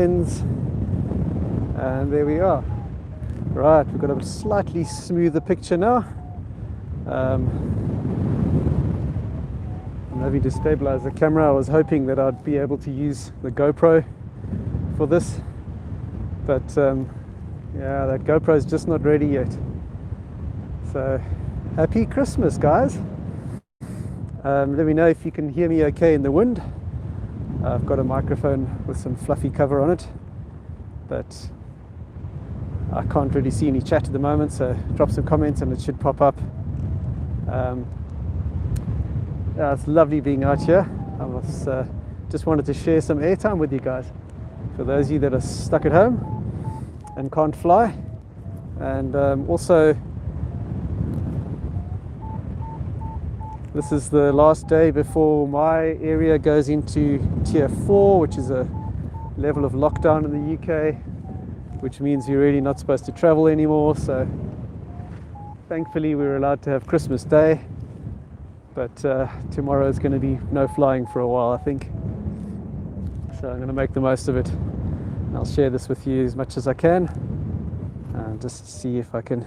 And there we are. Right, we've got a slightly smoother picture now. I'm having to stabilize the camera. I was hoping that I'd be able to use the GoPro for this, but yeah, that GoPro is just not ready yet. So happy Christmas, guys. Let me know if you can hear me okay in the wind. I've got a microphone with some fluffy cover on it, but I can't really see any chat at the moment, so drop some comments and it should pop up. Yeah, it's lovely being out here. I was, just wanted to share some airtime with you guys. For those of you that are stuck at home and can't fly, and also this is the last day before my area goes into tier 4, which is a level of lockdown in the UK, which means you're really not supposed to travel anymore. So thankfully we're allowed to have Christmas Day, but tomorrow is going to be no flying for a while, I think. So I'm going to make the most of it. I'll share this with you as much as I can, just to see if I can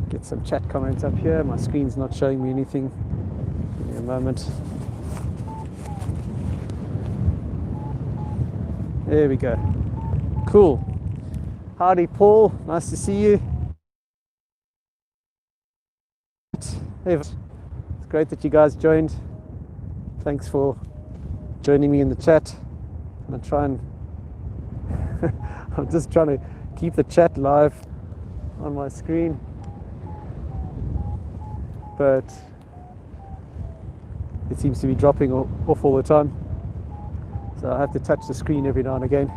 get some chat comments up here. My screen's not showing me anything. Give me a moment. There we go. Cool. Howdy, Paul. Nice to see you. It's great that you guys joined. Thanks for joining me in the chat. I'm trying. I'm just trying to keep the chat live on my screen, but it seems to be dropping off all the time. So I have to touch the screen every now and again,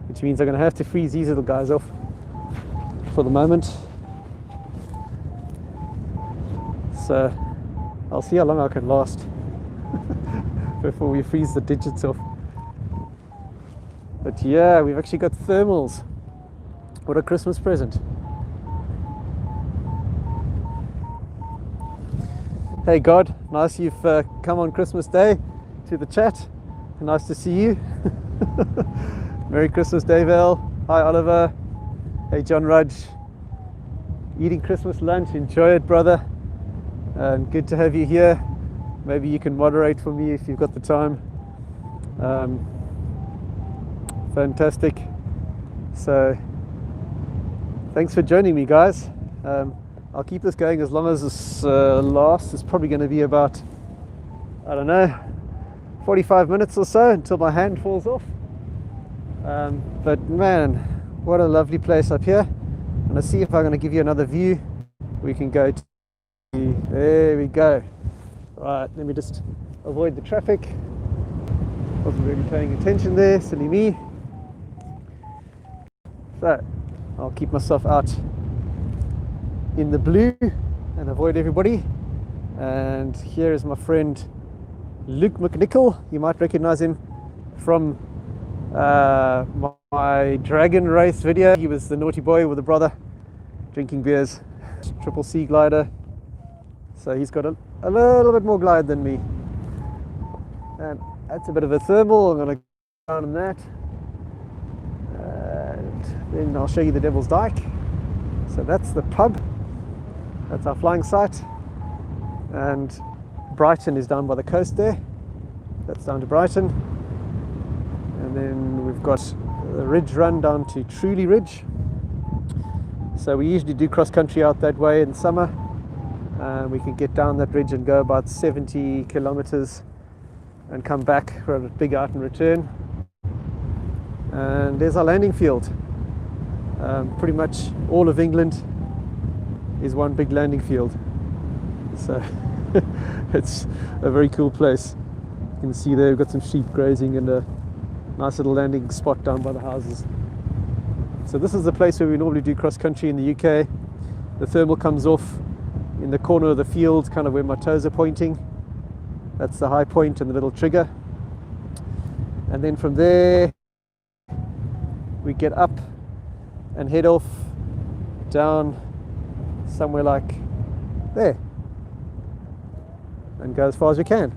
which means I'm going to have to freeze these little guys off for the moment. So I'll see how long I can last before we freeze the digits off. But yeah, we've actually got thermals. What a Christmas present. Hey God, nice you've come on Christmas Day to the chat. Nice to see you. Merry Christmas, Devils. Hi, Oliver. Hey, John Rudge. Eating Christmas lunch. Enjoy it, brother. And good to have you here. Maybe you can moderate for me if you've got the time. Fantastic. So, thanks for joining me, guys. I'll keep this going as long as this lasts. It's probably going to be about, I don't know, 45 minutes or so until my hand falls off. But man, what a lovely place up here. I'm going to see if I'm going to give you another view. We can go to, there we go. Right, let me just avoid the traffic. Wasn't really paying attention there, silly me. So, I'll keep myself out in the blue and avoid everybody. And here is my friend Luke McNichol. You might recognize him from my dragon race video. He was the naughty boy with a brother drinking beers. Triple C glider. So he's got a little bit more glide than me. And that's a bit of a thermal. I'm going to go down on that. And then I'll show you the Devils Dyke. So that's the pub. That's our flying site. And Brighton is down by the coast there. That's down to Brighton. And then we've got the ridge run down to Truly Ridge. So we usually do cross country out that way in summer. We can get down that ridge and go about 70 kilometers and come back for a big out and return. And there's our landing field. Pretty much all of England is one big landing field. So it's a very cool place. You can see there we've got some sheep grazing and a nice little landing spot down by the houses. So this is the place where we normally do cross country in the UK. The thermal comes off in the corner of the field, kind of where my toes are pointing. That's the high point and the little trigger. And then from there we get up and head off down somewhere like there and go as far as we can.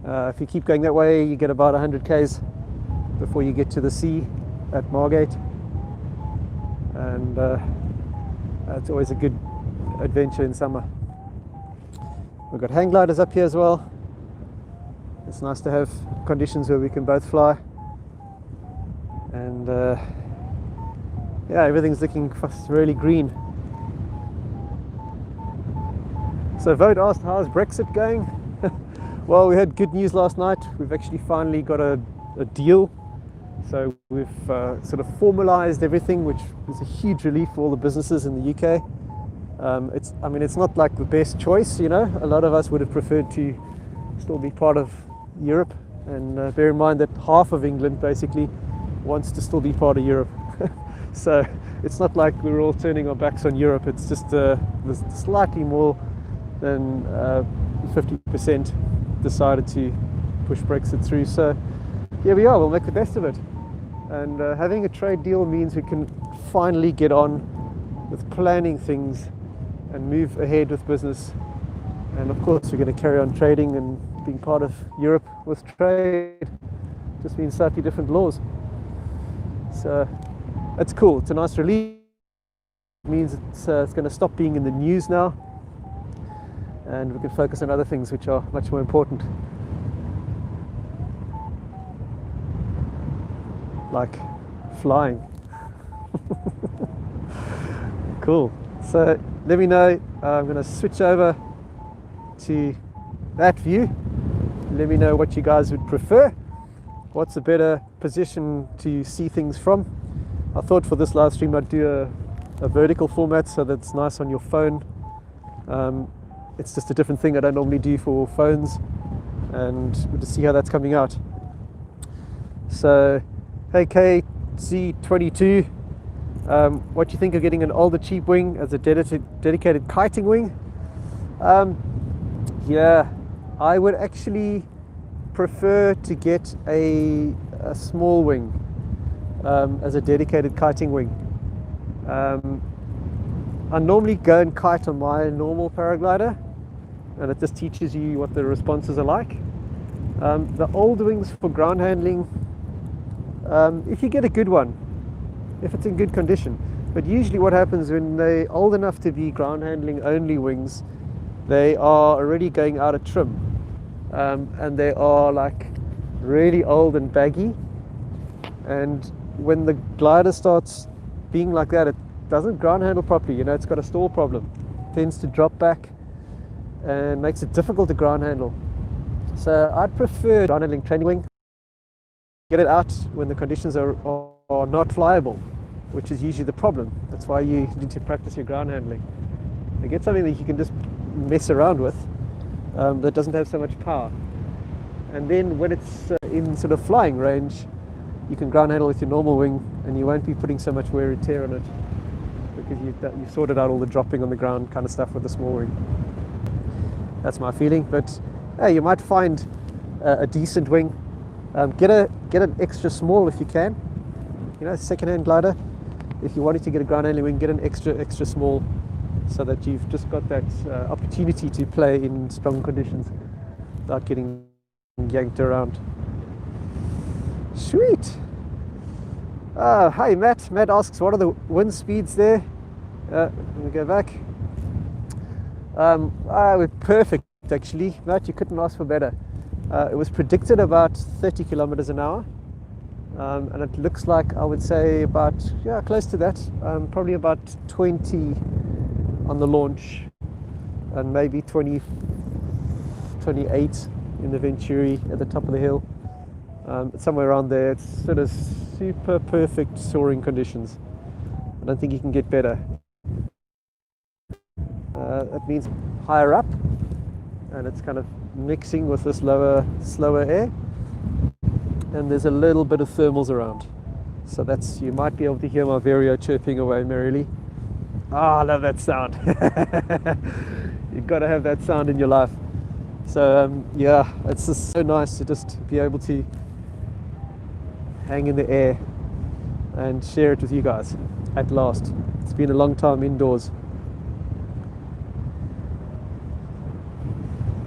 If you keep going that way, you get about 100 k's before you get to the sea at Margate, and it's always a good adventure in summer. We've got hang gliders up here as well. It's nice to have conditions where we can both fly, and yeah, everything's looking really green. So Vote asked, how's Brexit going? Well, we had good news last night. We've actually finally got a deal. So we've sort of formalized everything, which is a huge relief for all the businesses in the UK. I mean, it's not like the best choice, you know. A lot of us would have preferred to still be part of Europe, and bear in mind that half of England basically wants to still be part of Europe. So it's not like we're all turning our backs on Europe. It's just there's slightly more than 50% decided to push Brexit through. So here we are, we'll make the best of it. And having a trade deal means we can finally get on with planning things and move ahead with business. And of course, we're going to carry on trading and being part of Europe with trade, just means slightly different laws. So that's cool. It's a nice relief. It means it's going to stop being in the news now, and we can focus on other things which are much more important, like flying. Cool. So let me know. I'm going to switch over to that view. Let me know what you guys would prefer. What's a better position to see things from? I thought for this live stream I'd do a vertical format so that it's nice on your phone. It's just a different thing I don't normally do for phones, and we'll just see how that's coming out. So, hey KC22, what do you think of getting an older cheap wing as a dedicated kiting wing? Yeah, I would actually prefer to get a small wing as a dedicated kiting wing. I normally go and kite on my normal paraglider, and it just teaches you what the responses are like. The old wings for ground handling, if you get a good one, if it's in good condition, but usually what happens when they're old enough to be ground handling only wings, they are already going out of trim, and they are like really old and baggy, and when the glider starts being like that, it doesn't ground handle properly, you know, it's got a stall problem, it tends to drop back and makes it difficult to ground handle. So I'd prefer ground handling training wing, get it out when the conditions are not flyable, which is usually the problem. That's why you need to practice your ground handling. And get something that you can just mess around with, that doesn't have so much power. And then when it's in sort of flying range, you can ground handle with your normal wing, and you won't be putting so much wear and tear on it, because you've sorted out all the dropping on the ground kind of stuff with the small wing. That's my feeling. But hey, you might find a decent wing. Get an extra small if you can. You know, second-hand glider. If you wanted to get a ground handling wing, get an extra small, so that you've just got that opportunity to play in strong conditions without getting yanked around. Sweet. Hi Matt. Matt asks, what are the wind speeds there? Let me go back. We're perfect actually, Matt. You couldn't ask for better. It was predicted about 30 kilometers an hour, and it looks like, I would say, about, yeah, close to that. Probably about 20 on the launch, and maybe 28 in the Venturi at the top of the hill. Somewhere around there. It's sort of super perfect soaring conditions. I don't think you can get better. It means higher up, and it's kind of mixing with this slower air, and there's a little bit of thermals around, so that's, you might be able to hear my Vario chirping away merrily. I love that sound. You've got to have that sound in your life. So yeah, it's just so nice to just be able to hang in the air and share it with you guys at last. It's been a long time indoors.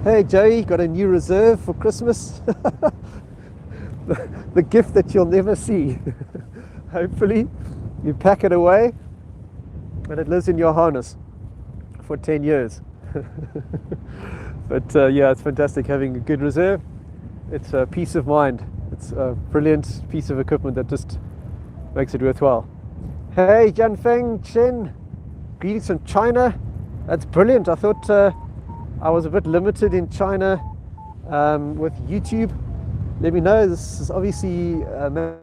Hey Joey, got a new reserve for Christmas. the gift that you'll never see. Hopefully you pack it away and it lives in your harness for 10 years. But yeah, it's fantastic having a good reserve. It's a peace of mind. It's a brilliant piece of equipment that just makes it worthwhile. Hey, Jianfeng Chen, greetings from China. That's brilliant. I thought I was a bit limited in China with YouTube. Let me know. This is obviously I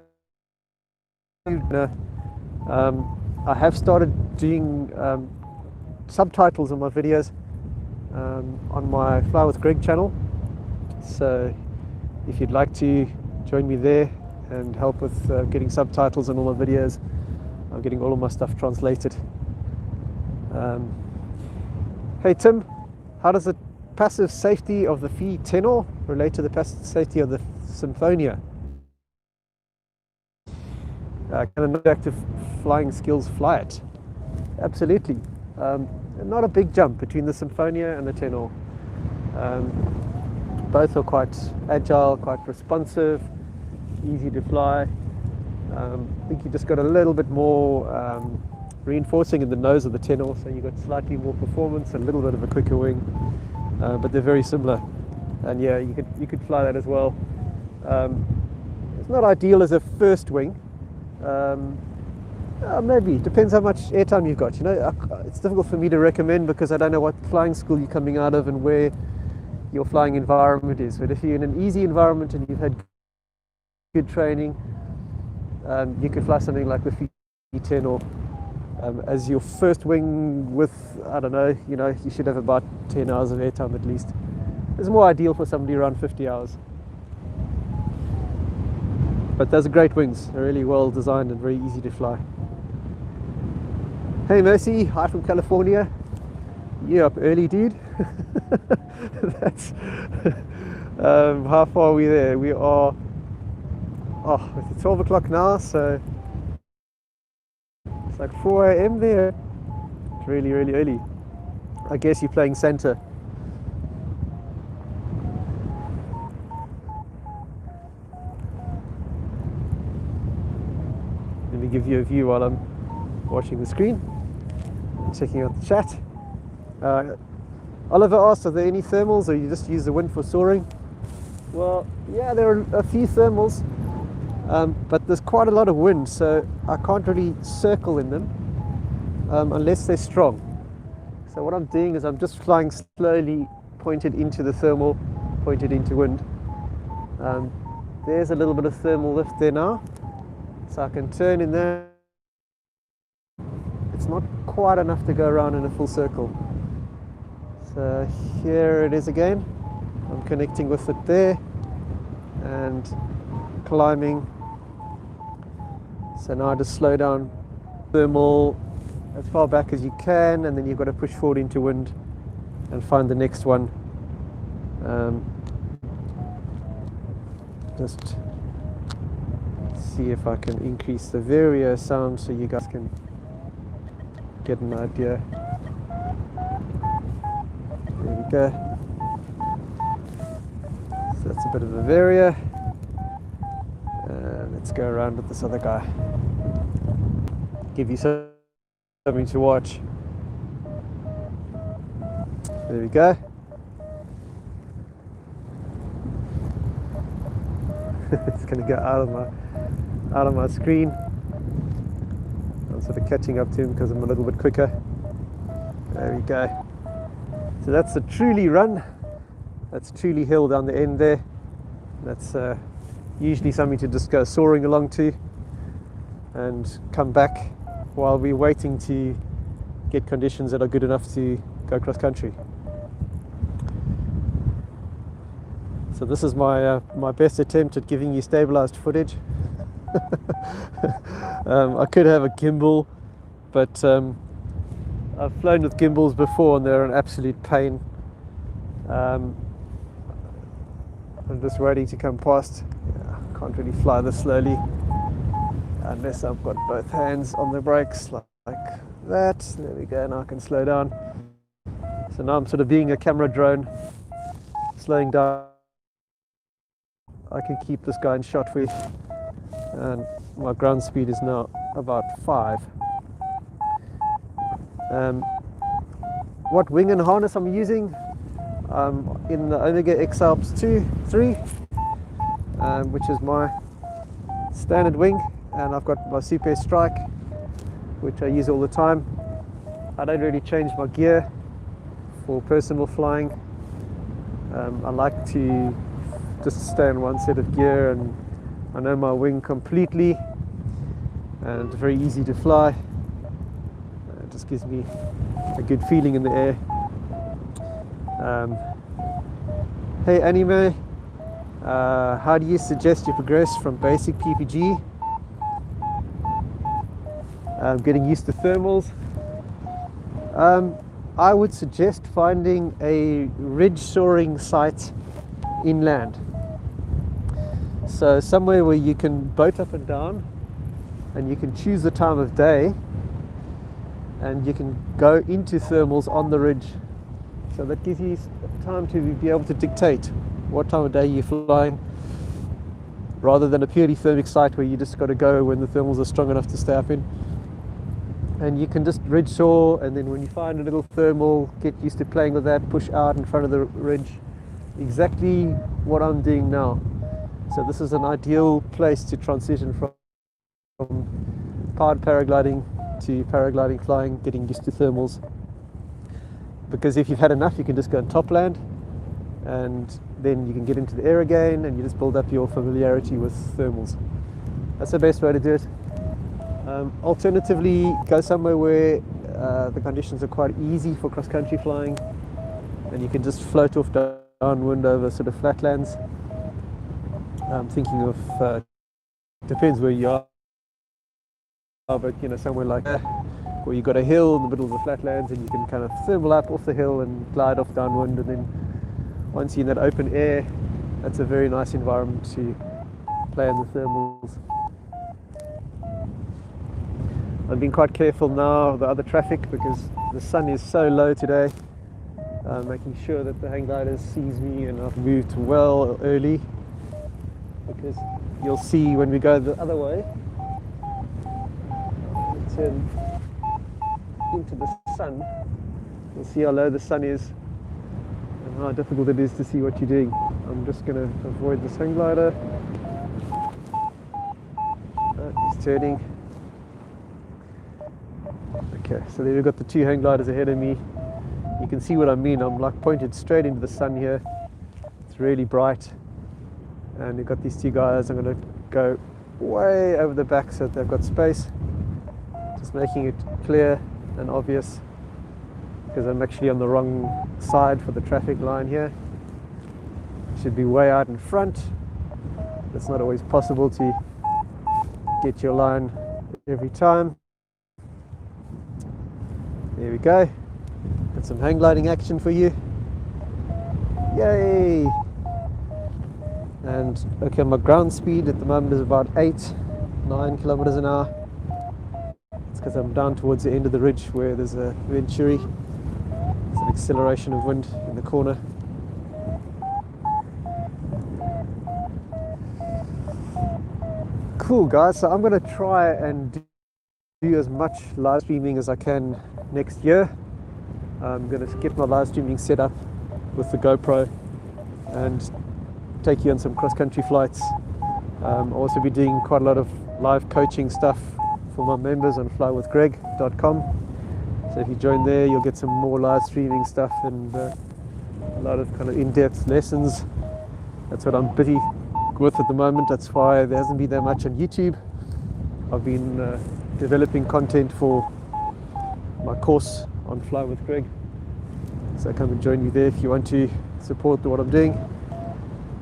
have started doing subtitles on my videos on my Fly with Greg channel. So if you'd like to join me there and help with getting subtitles on all my videos, I'm getting all of my stuff translated. Hey Tim, how does the passive safety of the Phi Tenor relate to the passive safety of the Symphonia? Can a non-active flying skills fly it? Absolutely. Not a big jump between the Symphonia and the Tenor. Both are quite agile, quite responsive, easy to fly. I think you just got a little bit more reinforcing in the nose of the Tenor, so you got slightly more performance, a little bit of a quicker wing, but they're very similar. And yeah, you could fly that as well. It's not ideal as a first wing. Maybe depends how much airtime you've got. You know, it's difficult for me to recommend because I don't know what flying school you're coming out of and where your flying environment is. But if you're in an easy environment and you've had good training, you can fly something like the Phi Tenor as your first wing with, I don't know, you should have about 10 hours of airtime at least. It's more ideal for somebody around 50 hours. But those are great wings. They're really well designed and very easy to fly. Hey Mercy, hi from California. You up early, dude? That's how far are we there? We are it's 12 o'clock now, so it's like 4 a.m. there. It's really, really early. I guess you're playing center. Let me give you a view while I'm watching the screen, checking out the chat. Oliver asked, are there any thermals or you just use the wind for soaring? Well, yeah, there are a few thermals, but there's quite a lot of wind, so I can't really circle in them unless they're strong. So what I'm doing is I'm just flying slowly, pointed into the thermal, pointed into wind. There's a little bit of thermal lift there now, so I can turn in there. It's not quite enough to go around in a full circle. So here it is again. I'm connecting with it there and climbing. So now I just slow down thermal as far back as you can, and then you've got to push forward into wind and find the next one. Just see if I can increase the vario sound so you guys can get an idea. There we go. So that's a bit of a vario. Let's go around with this other guy. Give you something to watch. There we go. It's going to go out of my screen. I'm sort of catching up to him because I'm a little bit quicker. There we go. So that's a truly run. That's truly hill down the end there. That's usually something to just go soaring along to and come back while we're waiting to get conditions that are good enough to go cross country. So this is my my best attempt at giving you stabilized footage. I could have a gimbal, but I've flown with gimbals before and they're an absolute pain. I'm just waiting to come past. I can't really fly this slowly unless I've got both hands on the brakes like that. There we go, now I can slow down. So now I'm sort of being a camera drone, slowing down. I can keep this guy in shot for you. And my ground speed is now about 5. What wing and harness I'm using? In the Omega X-Alps 3, which is my standard wing, and I've got my Supair Strike, which I use all the time. I don't really change my gear for personal flying. I like to just stay on one set of gear, and I know my wing completely, and very easy to fly. It just gives me a good feeling in the air. Hey Anime, how do you suggest you progress from basic PPG? Getting used to thermals. I would suggest finding a ridge soaring site inland. So somewhere where you can boat up and down, and you can choose the time of day, and you can go into thermals on the ridge. So that gives you time to be able to dictate what time of day you're flying, rather than a purely thermic site where you just got to go when the thermals are strong enough to stay up in. And you can just ridge soar, and then when you find a little thermal, get used to playing with that, push out in front of the ridge. Exactly what I'm doing now. So this is an ideal place to transition from powered paragliding to paragliding flying, getting used to thermals. Because if you've had enough, you can just go on top land, and then you can get into the air again, and you just build up your familiarity with thermals. That's the best way to do it. Alternatively, go somewhere where the conditions are quite easy for cross-country flying, and you can just float off downwind over sort of flatlands. I'm thinking of, depends where you are, but you know, somewhere like that, where you've got a hill in the middle of the flatlands, and you can kind of thermal up off the hill and glide off downwind, and then once you're in that open air, that's a very nice environment to play in the thermals. I've been quite careful now of the other traffic because the sun is so low today, making sure that the hang gliders sees me, and I've moved well early, because you'll see when we go the other way, turn into the sun, you'll see how low the sun is and how difficult it is to see what you're doing. I'm just going to avoid this hang glider. He's turning. Okay, so there we've got the 2 hang gliders ahead of me. You can see what I mean. I'm like pointed straight into the sun here. It's really bright. And we've got these 2 guys. I'm going to go way over the back so that they've got space. Just making it clear and obvious, because I'm actually on the wrong side for the traffic line here. Should be way out in front. It's not always possible to get your line every time. There we go. Got some hang gliding action for you. Yay! And okay, my ground speed at the moment is about 8-9 kilometers an hour. It's because I'm down towards the end of the ridge where there's a venturi. There's an acceleration of wind in the corner. Cool guys, so I'm going to try and do as much live streaming as I can next year. I'm going to get my live streaming set up with the GoPro and take you on some cross-country flights. I'll also be doing quite a lot of live coaching stuff for my members on flywithgreg.com. So if you join there, you'll get some more live streaming stuff and a lot of kind of in-depth lessons. That's what I'm busy with at the moment. That's why there hasn't been that much on YouTube. I've been developing content for my course on Fly with Greg. So come and join me there if you want to support what I'm doing.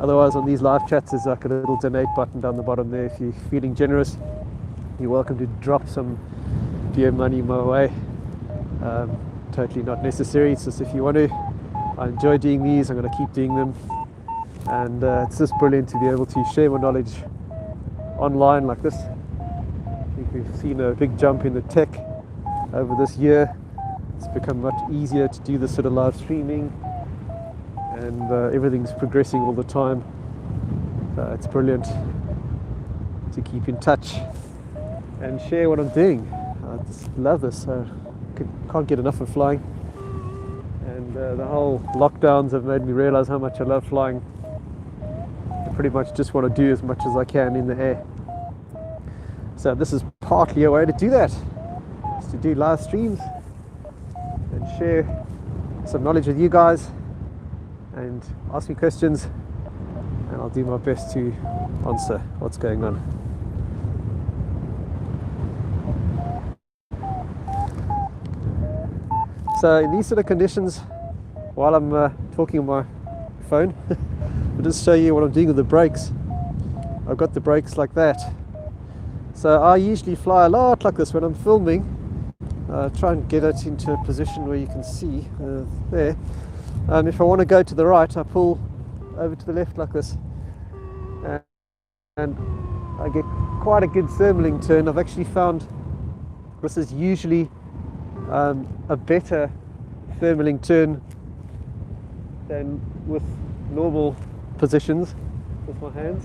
Otherwise, on these live chats, there's like a little donate button down the bottom there. If you're feeling generous, you're welcome to drop some beer money my way. Totally not necessary. It's just if you want to. I enjoy doing these. I'm going to keep doing them. And it's just brilliant to be able to share my knowledge online like this. I think we've seen a big jump in the tech over this year. It's become much easier to do this sort of live streaming, and everything's progressing all the time. So it's brilliant to keep in touch and share what I'm doing. I just love this. Can't get enough of flying. And the whole lockdowns have made me realize how much I love flying. I pretty much just want to do as much as I can in the air. So this is partly a way to do that, is to do live streams and share some knowledge with you guys and ask me questions, and I'll do my best to answer what's going on. So in these sort of conditions, while I'm talking on my phone, I'll just show you what I'm doing with the brakes. I've got the brakes like that. So I usually fly a lot like this when I'm filming. Try and get it into a position where you can see there. If I want to go to the right, I pull over to the left like this. And I get quite a good thermaling turn. I've actually found this is usually a better thermaling turn than with normal positions with my hands,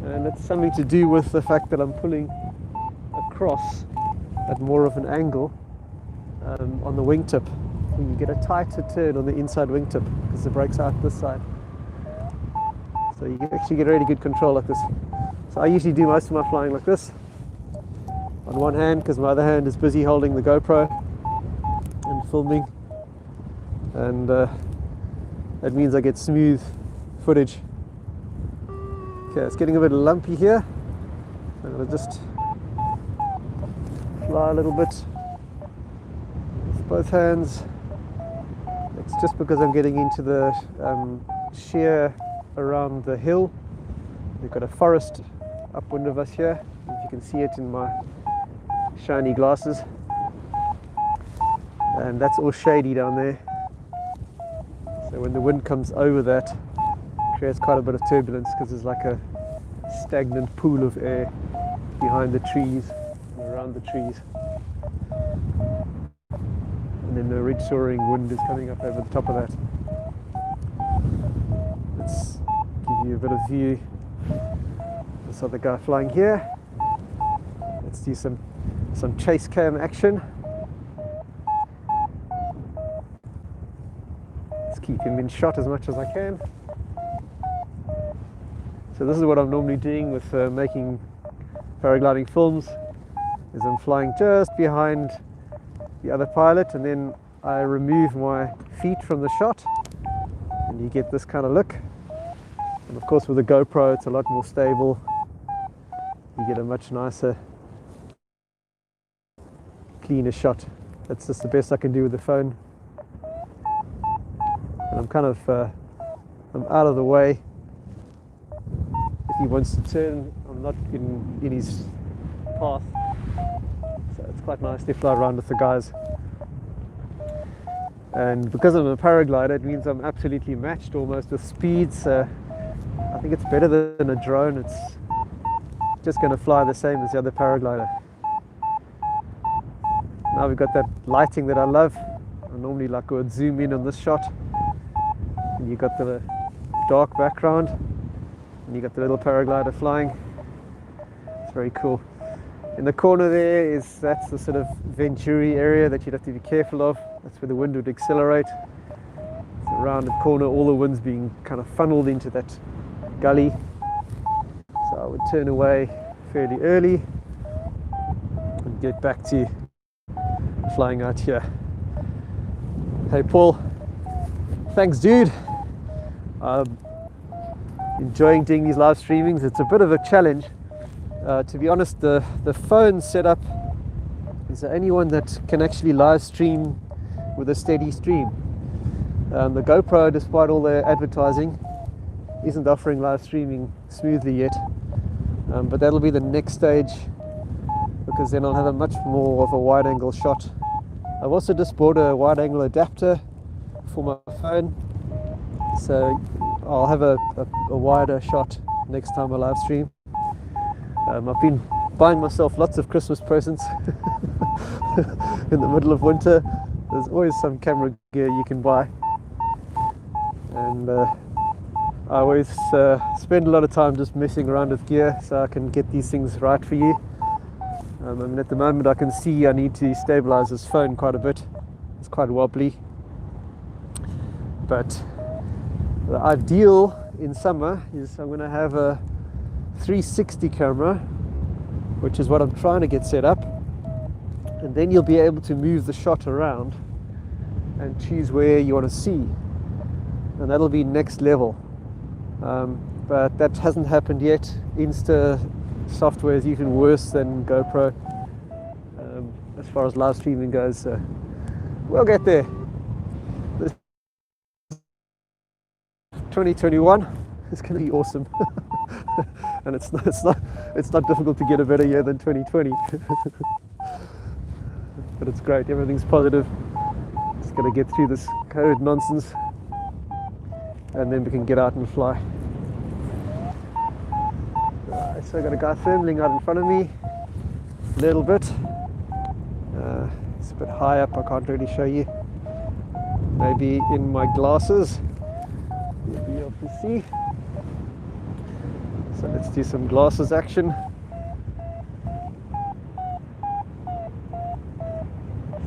and it's something to do with the fact that I'm pulling across at more of an angle on the wingtip. You get a tighter turn on the inside wingtip because the brake's out this side, so you can actually get really good control like this. So I usually do most of my flying like this on one hand, because my other hand is busy holding the GoPro and filming, and that means I get smooth footage. Okay, it's getting a bit lumpy here. I'm going to just fly a little bit with both hands. It's just because I'm getting into the sheer around the hill. We've got a forest upwind of us here, if you can see it in my shiny glasses, and that's all shady down there. So when the wind comes over that, it creates quite a bit of turbulence because there's like a stagnant pool of air behind the trees and around the trees, and then the ridge soaring wind is coming up over the top of that. Let's give you a bit of view. This other guy flying here. Let's do some chase cam action. Let's keep him in shot as much as I can. So this is what I'm normally doing with making paragliding films, is I'm flying just behind the other pilot, and then I remove my feet from the shot, and you get this kind of look. And of course with the GoPro it's a lot more stable. You get a much nicer, cleaner shot. That's just the best I can do with the phone. And I'm kind of I'm out of the way. If he wants to turn, I'm not in his path. So it's quite nice to fly around with the guys. And because I'm a paraglider, it means I'm absolutely matched almost with speed. So I think it's better than a drone. It's just going to fly the same as the other paraglider. Now we've got that lighting that I love. I normally would zoom in on this shot, and you got the dark background, and you got the little paraglider flying. It's very cool. In the corner there that's the sort of Venturi area that you'd have to be careful of. That's where the wind would accelerate. It's a rounded corner, all the wind's being kind of funneled into that gully. So I would turn away fairly early and get back to flying out here. Hey Paul, thanks dude. Enjoying doing these live streamings. It's a bit of a challenge. To be honest, the phone setup is the only one that can actually live stream with a steady stream. The GoPro, despite all the advertising, isn't offering live streaming smoothly yet. But that'll be the next stage, because then I'll have a much more of a wide angle shot. I've also just bought a wide angle adapter for my phone, so I'll have a wider shot next time I live stream. I've been buying myself lots of Christmas presents in the middle of winter. There's always some camera gear you can buy, and I always spend a lot of time just messing around with gear so I can get these things right for you. I mean, at the moment I can see I need to stabilize this phone quite a bit. It's quite wobbly. But the ideal in summer is I'm going to have a 360 camera, which is what I'm trying to get set up. And then you'll be able to move the shot around and choose where you want to see. And that'll be next level. But that hasn't happened yet. Insta software is even worse than GoPro as far as live streaming goes, so we'll get there. This 2021 is going to be awesome. And it's not difficult to get a better year than 2020. But it's great, everything's positive. Just got to get through this COVID nonsense and then we can get out and fly. Right, so I got a guy thermaling out in front of me a little bit. It's a bit high up, I can't really show you. Maybe in my glasses you'll be able to see. So let's do some glasses action.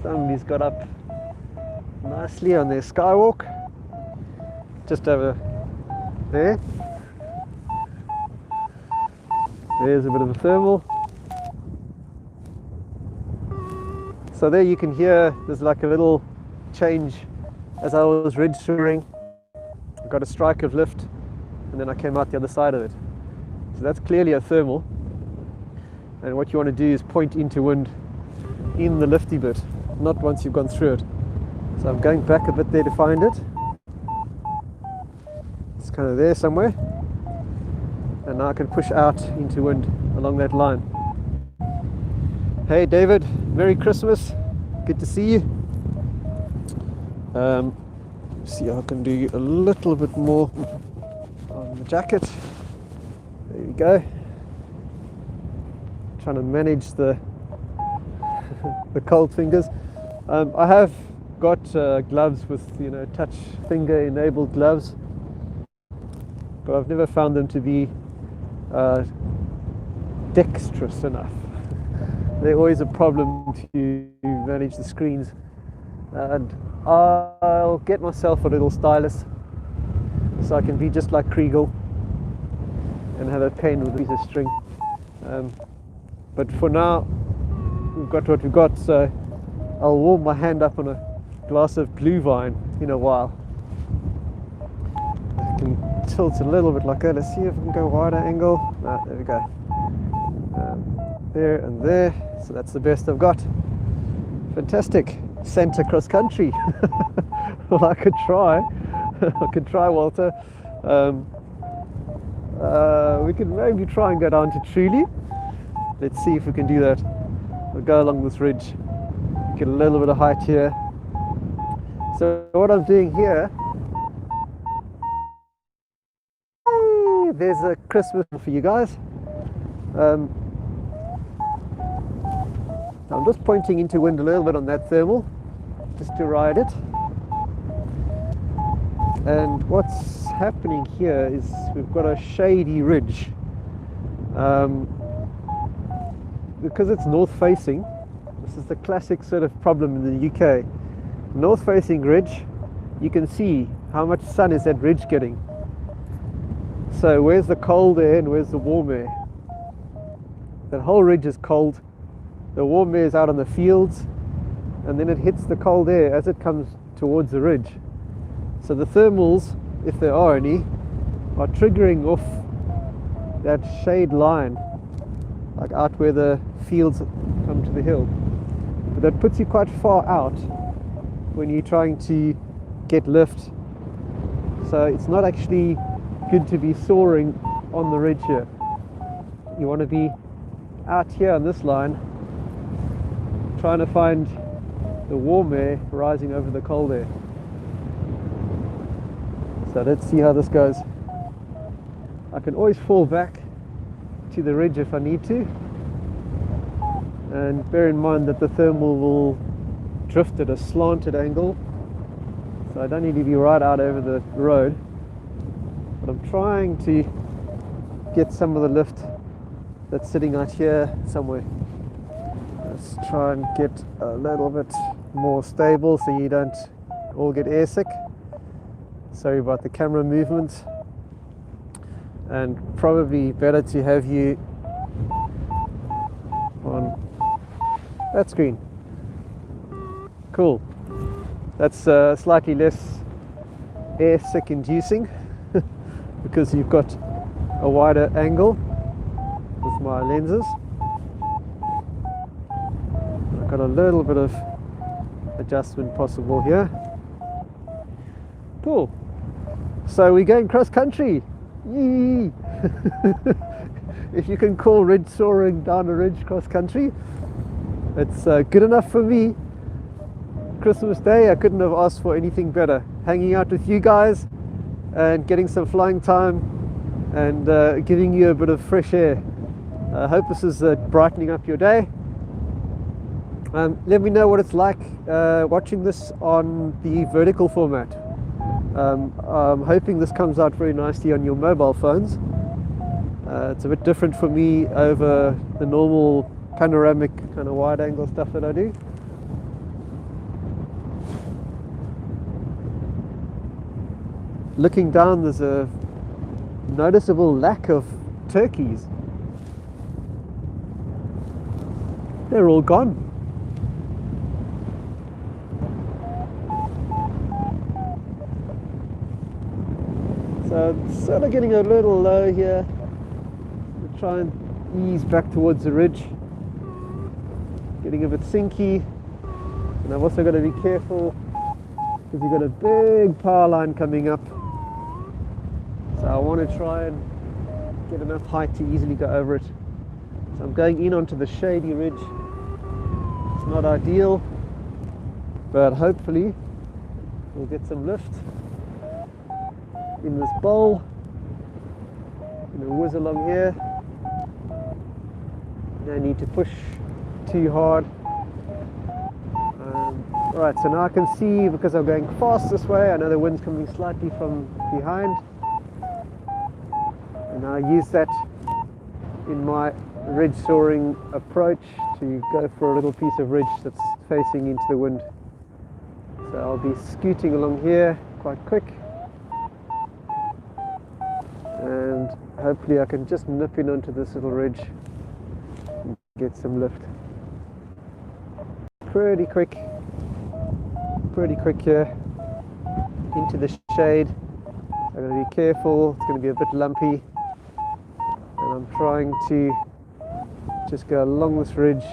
Somebody's got up nicely on their skywalk. Just over there. There's a bit of a thermal. So there you can hear there's like a little change as I was registering. I got a strike of lift and then I came out the other side of it. So that's clearly a thermal. And what you want to do is point into wind in the lifty bit, not once you've gone through it. So I'm going back a bit there to find it. It's kind of there somewhere. And now I can push out into wind along that line. Hey David, Merry Christmas. Good to see you. See how I can do a little bit more on the jacket. There you go. Trying to manage the the cold fingers. I have got gloves with, touch finger enabled gloves, but I've never found them to be dexterous enough. They're always a problem to manage the screens, and I'll get myself a little stylus so I can be just like Kriegel and have a pen with a piece of string. But for now we've got what we've got, so I'll warm my hand up on a glass of blue vine in a while. I can tilt a little bit like that. Let's see if I can go wider angle. There we go. There and there. So that's the best I've got. Fantastic. Centre cross country. Well, I could try. I could try, Walter. We could maybe try and go down to Truly. Let's see if we can do that. We'll go along this ridge, get a little bit of height here. So what I'm doing here, there's a Christmas for you guys. I'm just pointing into wind a little bit on that thermal, just to ride it. And what's happening here is we've got a shady ridge. Because it's north facing, this is the classic sort of problem in the UK. North facing ridge, you can see how much sun is that ridge getting. So where's the cold air and where's the warm air? That whole ridge is cold. The warm air is out on the fields, and then it hits the cold air as it comes towards the ridge. So the thermals, if there are any, are triggering off that shade line, like out where the fields come to the hill. But that puts you quite far out when you're trying to get lift. So it's not actually good to be soaring on the ridge here. You want to be out here on this line, trying to find the warm air rising over the cold air. So let's see how this goes. I can always fall back to the ridge if I need to, and bear in mind that the thermal will drift at a slanted angle, so I don't need to be right out over the road. but I'm trying to get some of the lift that's sitting out here somewhere. Let's try and get a little bit more stable so you don't all get airsick. Sorry about the camera movement, and probably better to have you on that screen. Cool. That's slightly less airsick inducing because you've got a wider angle with my lenses. I've got a little bit of adjustment possible here. Cool. So we're going cross country. Yee! If you can call ridge soaring down a ridge cross country, it's good enough for me. Christmas Day, I couldn't have asked for anything better. Hanging out with you guys and getting some flying time and giving you a bit of fresh air. I hope this is brightening up your day. Let me know what it's like watching this on the vertical format. I'm hoping this comes out very nicely on your mobile phones. It's a bit different for me over the normal panoramic kind of wide angle stuff that I do. Looking down, there's a noticeable lack of turkeys. They're all gone. So it's sort of getting a little low here. We'll try and ease back towards the ridge. Getting a bit sinky. And I've also got to be careful because you've got a big power line coming up. So I want to try and get enough height to easily go over it. So I'm going in onto the shady ridge. It's not ideal, but hopefully we'll get some lift in this bowl. I'm going to whiz along here. No need to push too hard. Right, so now I can see, because I'm going fast this way, I know the wind's coming slightly from behind. And I use that in my ridge soaring approach to go for a little piece of ridge that's facing into the wind. So I'll be scooting along here quite quick. And hopefully I can just nip in onto this little ridge and get some lift. Pretty quick here into the shade. I'm going to be careful, it's going to be a bit lumpy, and I'm trying to just go along this ridge,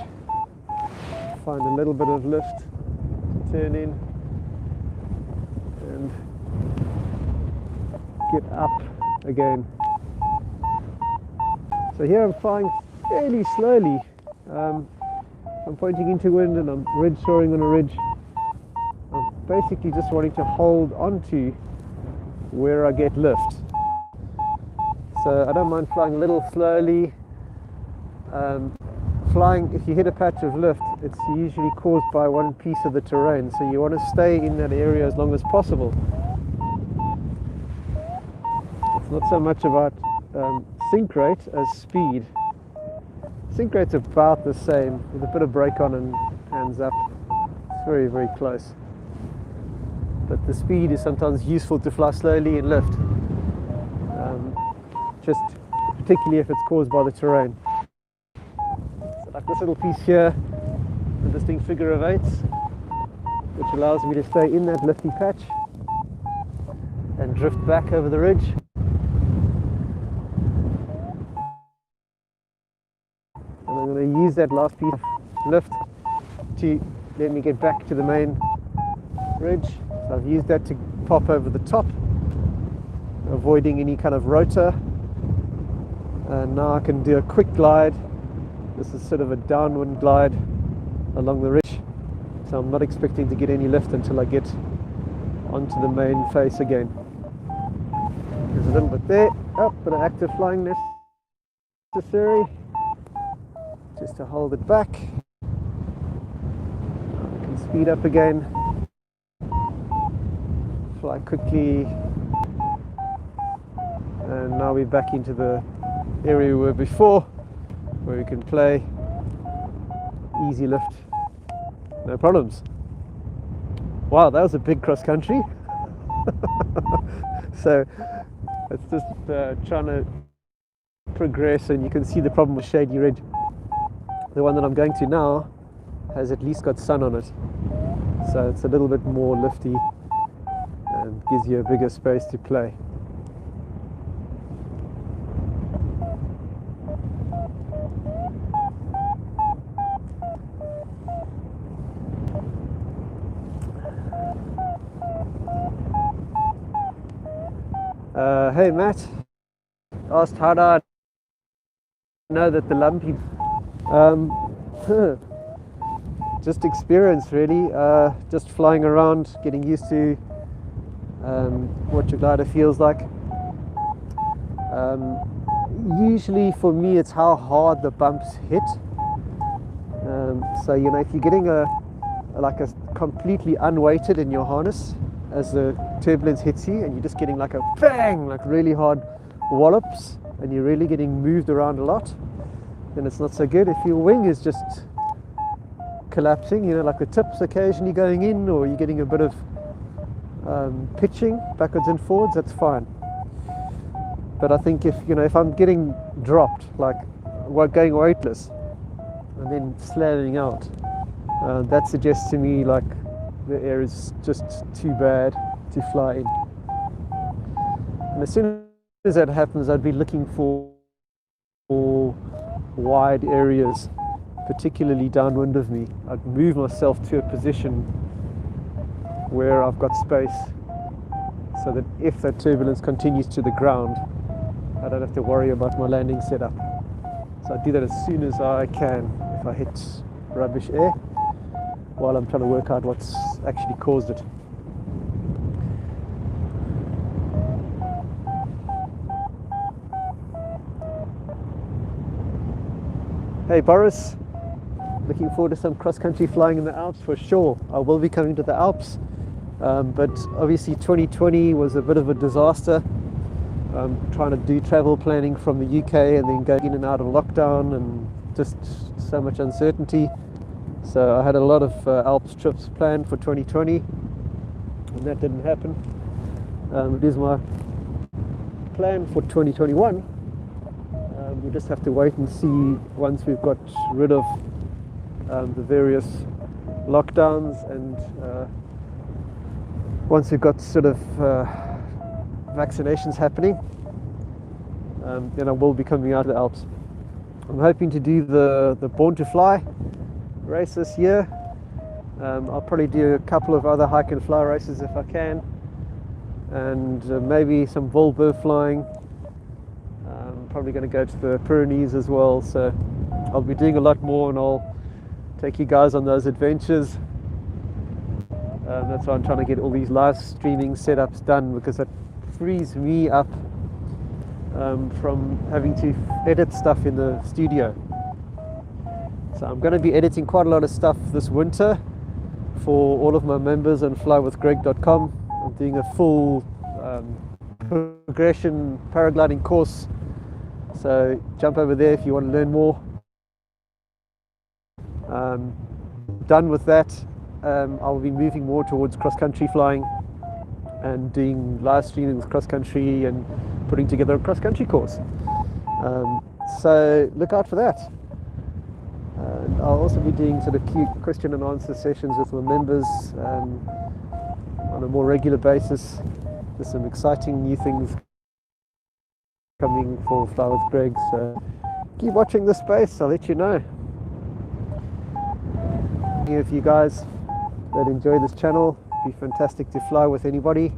find a little bit of lift to turn in and get up again. So here I'm flying fairly slowly. I'm pointing into wind and I'm ridge soaring on a ridge. I'm basically just wanting to hold onto where I get lift. So I don't mind flying a little slowly. Flying, if you hit a patch of lift, it's usually caused by one piece of the terrain, so you want to stay in that area as long as possible. It's not so much about sink rate as speed. Sink rate's about the same, with a bit of brake on and hands up. It's very, very close. But the speed is sometimes useful to fly slowly in lift, just particularly if it's caused by the terrain. So like this little piece here, a distinct figure of eights, which allows me to stay in that lifty patch and drift back over the ridge. And I'm going to use that last piece of lift to let me get back to the main ridge. So I've used that to pop over the top, avoiding any kind of rotor. And now I can do a quick glide. This is sort of a downwind glide along the ridge. So I'm not expecting to get any lift until I get onto the main face again. There's a little bit there. Oh, bit of active flying necessary. Just to hold it back. I can speed up again. Fly quickly and now we're back into the area we were before, where we can play easy lift, no problems. Wow, that was a big cross country. So it's just trying to progress, and you can see the problem with shady red. The one that I'm going to now has at least got sun on it, so it's a little bit more lifty and gives you a bigger space to play. Hey Matt, asked how do I know that the lumpy, just experience really, just flying around, getting used to what your glider feels like. Usually for me it's how hard the bumps hit. So you know, if you're getting a completely unweighted in your harness as the turbulence hits you, and you're just getting like a bang, like really hard wallops, and you're really getting moved around a lot, then it's not so good. If your wing is just collapsing, you know, like the tips occasionally going in, or you're getting a bit of pitching backwards and forwards, that's fine. But I think if I'm getting dropped, like going weightless and then slamming out, that suggests to me like the air is just too bad to fly in. And as soon as that happens, I'd be looking for wide areas, particularly downwind of me. I'd move myself to a position where I've got space, so that if that turbulence continues to the ground, I don't have to worry about my landing setup. So I do that as soon as I can if I hit rubbish air, while I'm trying to work out what's actually caused it. Hey Boris, looking forward to some cross-country flying in the Alps for sure. I will be coming to the Alps, but obviously 2020 was a bit of a disaster. Trying to do travel planning from the UK and then going in and out of lockdown, and just so much uncertainty. So I had a lot of Alps trips planned for 2020, and that didn't happen. It is my plan for 2021. We just have to wait and see once we've got rid of the various lockdowns, and once we've got sort of vaccinations happening, then I will be coming out of the Alps. I'm hoping to do the Born to Fly race this year. I'll probably do a couple of other hike and fly races if I can, and maybe some Volvo flying. Probably going to go to the Pyrenees as well, so I'll be doing a lot more, and I'll take you guys on those adventures. That's why I'm trying to get all these live streaming setups done, because that frees me up from having to edit stuff in the studio. So I'm going to be editing quite a lot of stuff this winter for all of my members on flywithgreg.com. I'm doing a full progression paragliding course, so jump over there if you want to learn more. Done with that, I'll be moving more towards cross-country flying and doing live streaming with cross-country and putting together a cross-country course. So look out for that. And I'll also be doing sort of cute question and answer sessions with my members on a more regular basis. There's some exciting new things coming for Fly with Greg, so keep watching this space, I'll let you know. Any of you guys that enjoy this channel, it'd be fantastic to fly with anybody.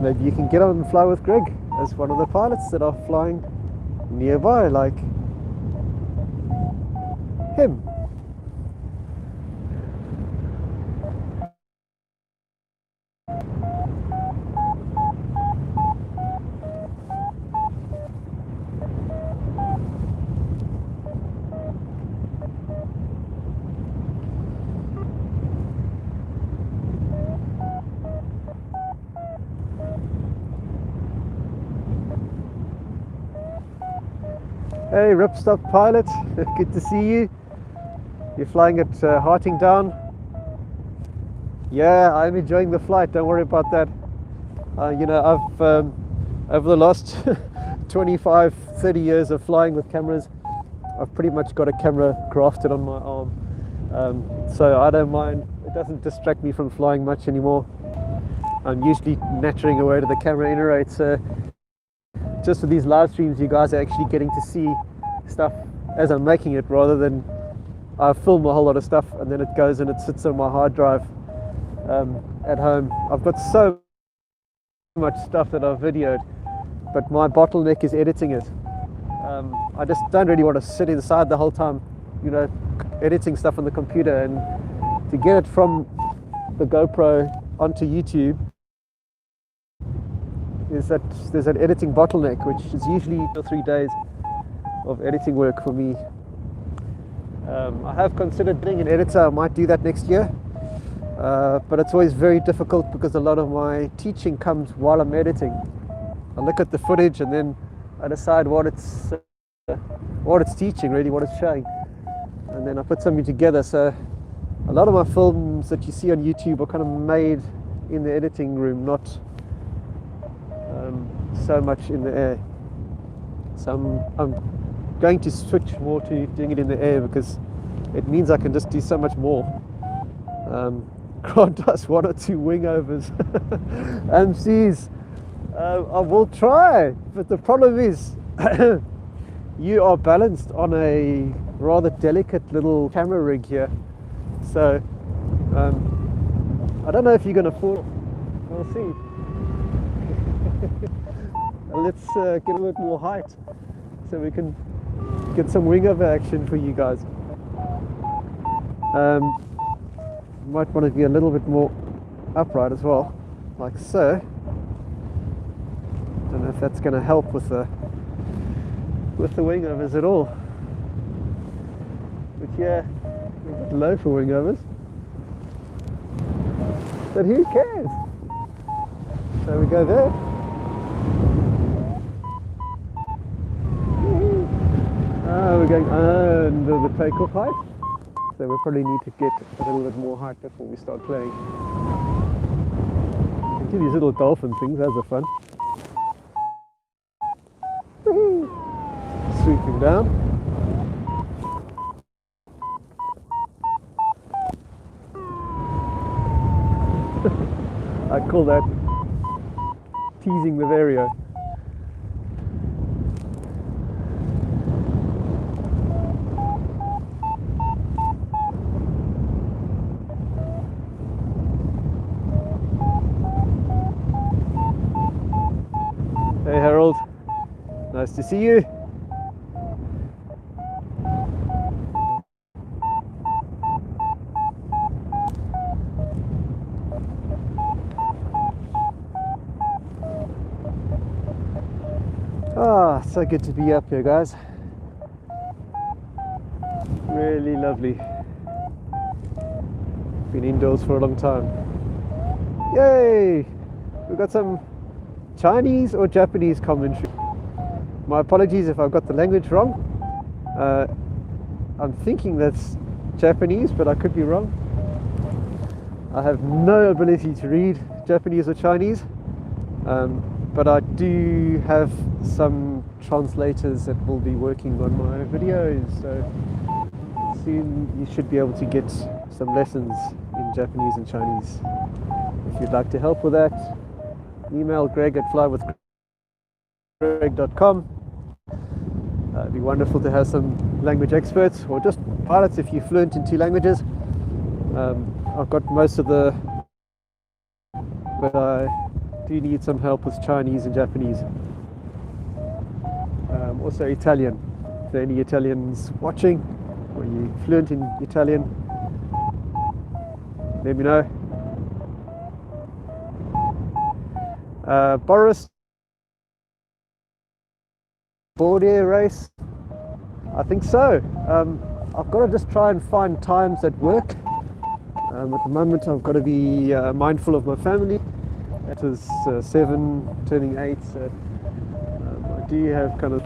Maybe you can get on and fly with Greg as one of the pilots that are flying nearby, like him. Hey, Ripstop pilot, good to see you. You're flying at Harting Down. Yeah, I'm enjoying the flight, don't worry about that. You know, I've over the last 25, 30 years of flying with cameras, I've pretty much got a camera grafted on my arm. So I don't mind, it doesn't distract me from flying much anymore. I'm usually nattering away to the camera anyway. So just for these live streams, you guys are actually getting to see stuff as I'm making it, rather than I film a whole lot of stuff and then it goes and it sits on my hard drive at home. I've got so much stuff that I've videoed, but my bottleneck is editing it. I just don't really want to sit inside the whole time, you know, editing stuff on the computer, and to get it from the GoPro onto YouTube is that there's an editing bottleneck, which is usually 2 or 3 days of editing work for me. I have considered being an editor. I might do that next year, but it's always very difficult because a lot of my teaching comes while I'm editing. I look at the footage and then I decide what it's teaching, really, what it's showing, and then I put something together. So a lot of my films that you see on YouTube are kind of made in the editing room, not so much in the air. So I'm going to switch more to doing it in the air, because it means I can just do so much more. Grant does 1 or 2 wingovers. MCs, I will try, but the problem is you are balanced on a rather delicate little camera rig here, so I don't know if you're going to fall. We'll see. Let's get a bit more height so we can get some wingover action for you guys. Might want to be a little bit more upright as well, like so. Don't know if that's going to help with the wingovers at all. But yeah, a bit low for wingovers. But who cares? So we go there. We're going under the takeoff height, so we probably need to get a little bit more height before we start playing. You can do these little dolphin things, those are fun. Swooping down. I call that teasing the Vario. Hey Harold, nice to see you. Ah, so good to be up here, guys. Really lovely. Been indoors for a long time. Yay! We've got some Chinese or Japanese commentary. My apologies if I've got the language wrong. I'm thinking that's Japanese, but I could be wrong. I have no ability to read Japanese or Chinese, but I do have some translators that will be working on my videos, so soon you should be able to get some lessons in Japanese and Chinese. If you'd like to help with that, email Greg at flywithgreg.com. It'd be wonderful to have some language experts, or just pilots if you're fluent in 2 languages. I've got most of the, but I do need some help with Chinese and Japanese. Also Italian. If there are any Italians watching, or you fluent in Italian, let me know. Boris, board air race? I think so. I've got to just try and find times that work. At the moment I've got to be mindful of my family. It is 7 turning 8, so I do have kind of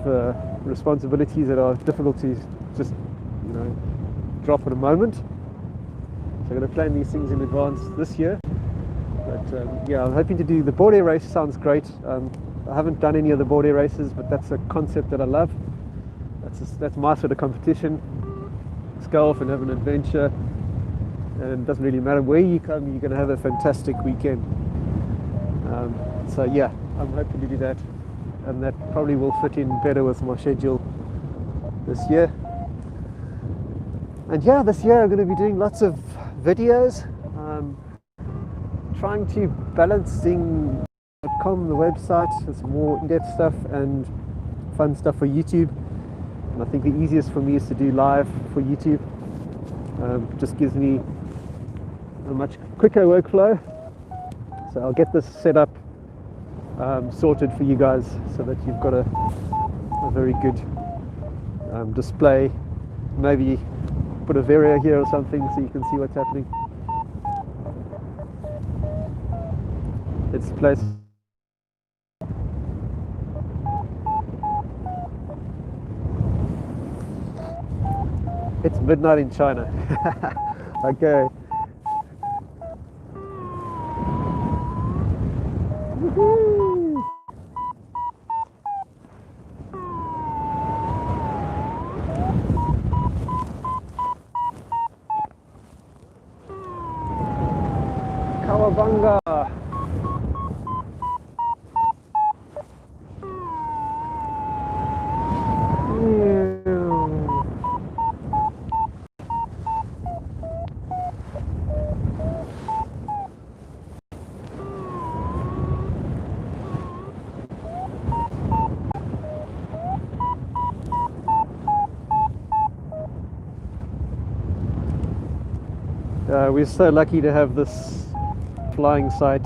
responsibilities that are difficult to just, you know, drop at a moment. So I'm going to plan these things in advance this year. But yeah, I'm hoping to do the board air race. Sounds great. I haven't done any of the board air races, but that's a concept that I love. That's my sort of competition. Let's go off and have an adventure, and it doesn't really matter where you come, you're going to have a fantastic weekend. So yeah, I'm hoping to do that, and that probably will fit in better with my schedule this year. And yeah, this year I'm going to be doing lots of videos, trying to balancing .com, the website, with more in-depth stuff and fun stuff for YouTube. And I think the easiest for me is to do live for YouTube. Just gives me a much quicker workflow. So I'll get this set up, sorted for you guys, so that you've got a very good display. Maybe put a Vario here or something so you can see what's happening. It's the place. It's midnight in China. Okay. Woohoo! Kawabanga. We're so lucky to have this flying site,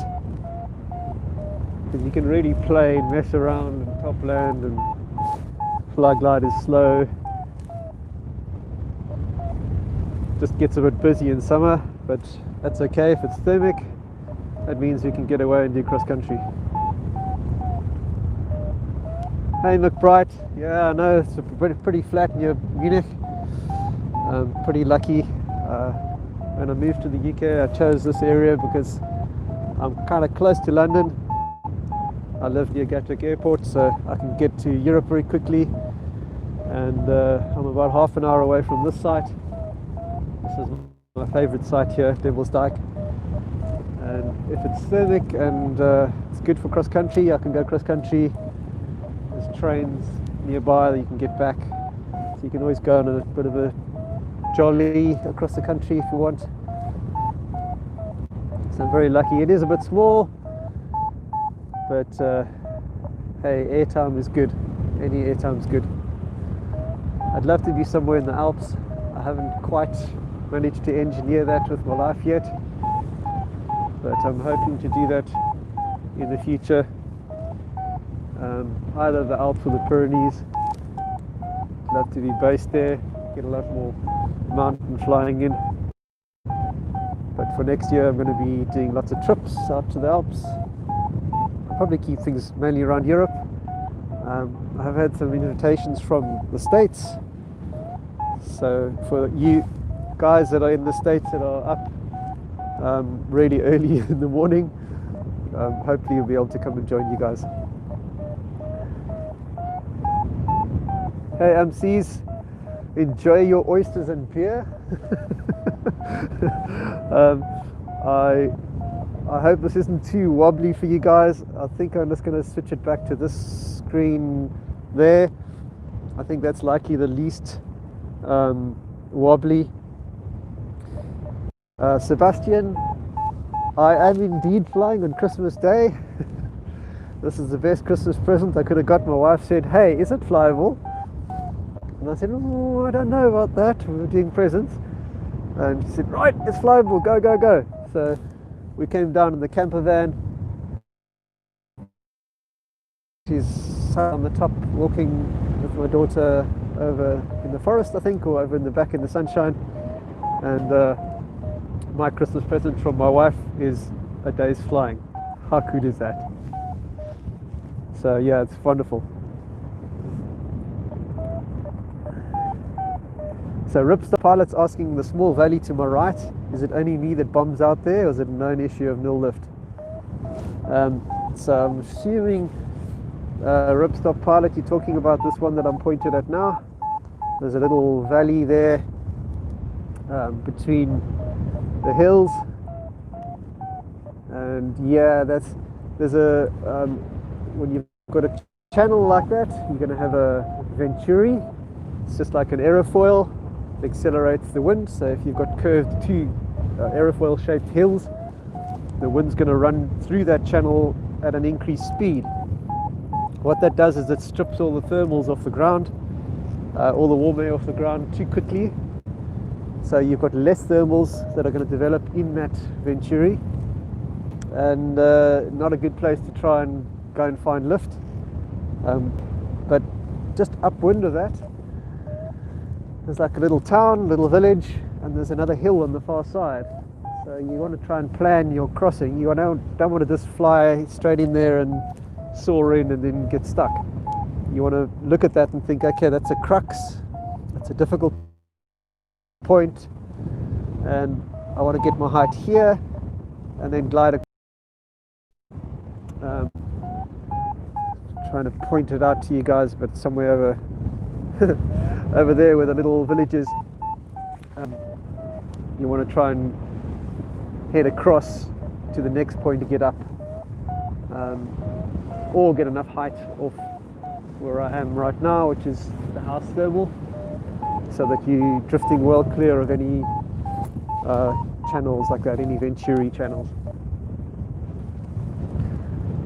because you can really play and mess around and top land, and fly glide is slow. Just gets a bit busy in summer, but that's okay. If it's thermic, that means we can get away and do cross country. Hey McBride, yeah, I know it's pretty flat near Munich. I'm pretty lucky. When I moved to the UK, I chose this area because I'm kind of close to London. I live near Gatwick Airport, so I can get to Europe very quickly. And I'm about half an hour away from this site. This is my favourite site here, Devils Dyke. And if it's thermic and it's good for cross country, I can go cross country. There's trains nearby that you can get back. So you can always go on a bit of a jolly across the country if you want. So I'm very lucky. It is a bit small, but hey, airtime is good. Any airtime is good. I'd love to be somewhere in the Alps. I haven't quite managed to engineer that with my life yet, but I'm hoping to do that in the future. Either the Alps or the Pyrenees. I'd love to be based there, get a lot more mountain flying in. But for next year I'm going to be doing lots of trips out to the Alps. I'll probably keep things mainly around Europe. I have had some invitations from the States, so for you guys that are in the States that are up really early in the morning, hopefully you'll be able to come and join you guys. Hey MCs, enjoy your oysters and beer. I hope this isn't too wobbly for you guys. I think I'm just going to switch it back to this screen there. I think that's likely the least wobbly. Sebastian, I am indeed flying on Christmas Day. This is the best Christmas present I could have got. My wife said, hey, is it flyable? And I said, oh, I don't know about that. We were doing presents. And she said, right, it's flyable, go, go, go. So we came down in the camper van. She's sat on the top walking with my daughter over in the forest, I think, or over in the back in the sunshine. And my Christmas present from my wife is a day's flying. How cool is that? So yeah, it's wonderful. So Ripstop pilot's asking, the small valley to my right, is it only me that bombs out there, or is it a known issue of nil lift? So I'm assuming Ripstop pilot, you're talking about this one that I'm pointed at now. There's a little valley there between the hills, and yeah, there's a when you've got a channel like that, you're going to have a venturi. It's just like an aerofoil. It accelerates the wind. So if you've got curved two aerofoil shaped hills, the wind's going to run through that channel at an increased speed. What that does is it strips all the thermals off the ground, all the warm air off the ground too quickly. So you've got less thermals that are going to develop in that venturi, and not a good place to try and go and find lift. But just upwind of that, there's like a little town, little village, and there's another hill on the far side. So you want to try and plan your crossing. You don't want to just fly straight in there and soar in and then get stuck. You want to look at that and think, okay, that's a crux, that's a difficult point, and I want to get my height here and then glide across. Trying to point it out to you guys, but somewhere over over there where the little village is, you want to try and head across to the next point to get up, or get enough height off where I am right now, which is the house thermal, so that you're drifting well clear of any channels like that, any venturi channels.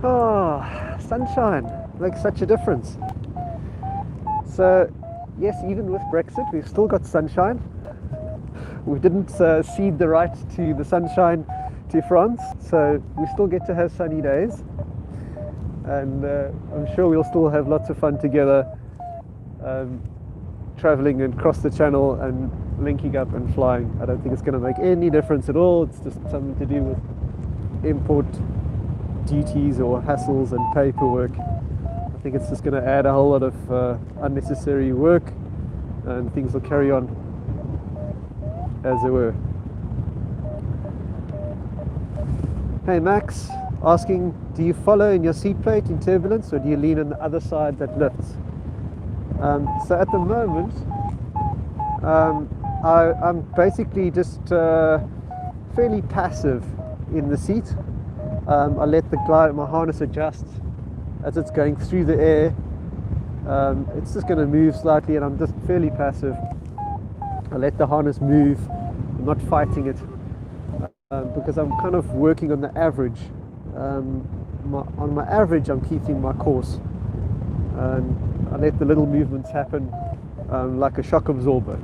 Ah, sunshine makes such a difference. So yes, even with Brexit, we've still got sunshine. We didn't cede the right to the sunshine to France, so we still get to have sunny days, and I'm sure we'll still have lots of fun together, traveling across the channel and linking up and flying. I don't think it's going to make any difference at all. It's just something to do with import duties or hassles and paperwork. I think it's just going to add a whole lot of unnecessary work, and things will carry on as they were. Hey Max, asking, do you follow in your seat plate in turbulence, or do you lean on the other side that lifts? So at the moment, I'm basically just fairly passive in the seat. I let my harness adjust as it's going through the air. It's just going to move slightly, and I'm just fairly passive. I let the harness move. I'm not fighting it, because I'm kind of working on the average. On my average, I'm keeping my course, and I let the little movements happen, like a shock absorber.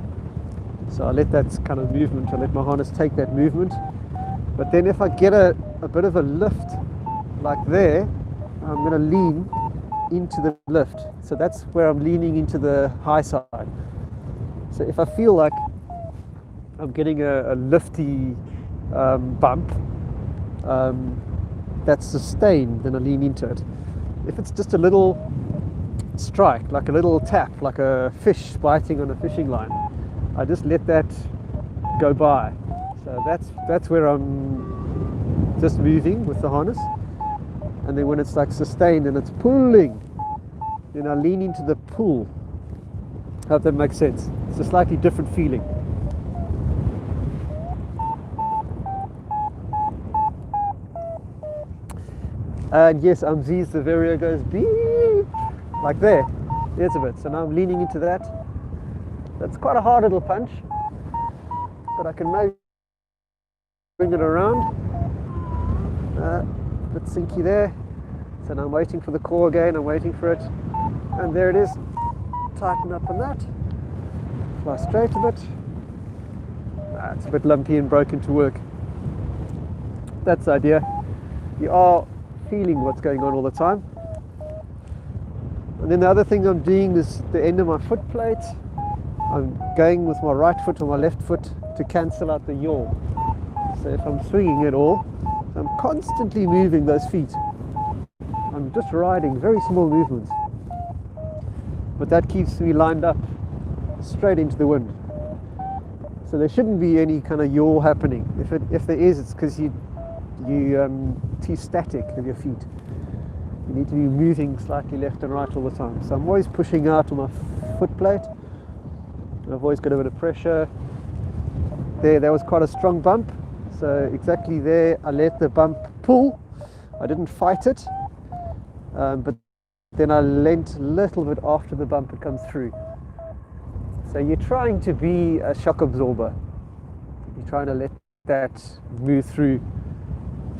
So I let that kind of movement, I let my harness take that movement. But then if I get a bit of a lift like there, I'm going to lean into the lift. So that's where I'm leaning into the high side. So if I feel like I'm getting a lifty bump that's sustained, then I lean into it. If it's just a little strike, like a little tap, like a fish biting on a fishing line, I just let that go by. So that's where I'm just moving with the harness. And then when it's like sustained and it's pulling, then I lean into the pull. I hope that makes sense. It's a slightly different feeling. And yes, Z's, the Vario goes beep, like there. There's a bit. So now I'm leaning into that. That's quite a hard little punch, but I can maybe bring it around. A bit sinky there. So now I'm waiting for the core again. I'm waiting for it. And there it is. Tighten up on that. Fly straight a bit. It's a bit lumpy and broken to work. That's the idea. You are feeling what's going on all the time. And then the other thing I'm doing is the end of my foot plate. I'm going with my right foot or my left foot to cancel out the yaw. So if I'm swinging at all, I'm constantly moving those feet. I'm just riding very small movements. But that keeps me lined up straight into the wind. So there shouldn't be any kind of yaw happening. If there is, it's because you too static with your feet. You need to be moving slightly left and right all the time. So I'm always pushing out on my foot plate. I've always got a bit of pressure. There was quite a strong bump. So exactly there, I let the bump pull. I didn't fight it, but then I leant a little bit after the bump had come through. So you're trying to be a shock absorber. You're trying to let that move through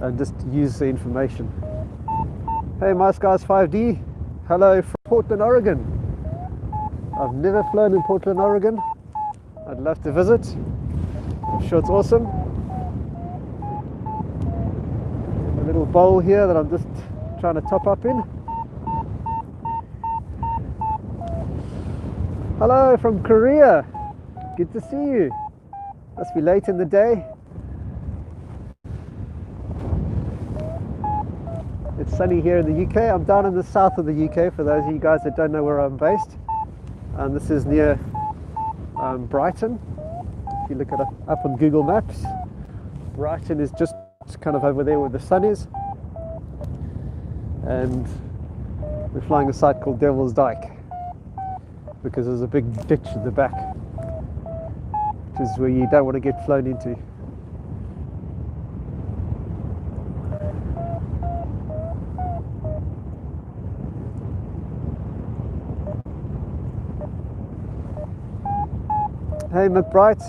and just use the information. Hey, my Skies 5D. Hello from Portland, Oregon. I've never flown in Portland, Oregon. I'd love to visit. I'm sure it's awesome. A little bowl here that I'm just trying to top up in. Hello from Korea. Good to see you. Must be late in the day. It's sunny here in the UK. I'm down in the south of the UK for those of you guys that don't know where I'm based. This is near Brighton. If you look it up on Google Maps, Brighton is just kind of over there where the sun is. And we're flying a site called Devils Dyke, because there's a big ditch at the back, which is where you don't want to get flown into. Hey McBride,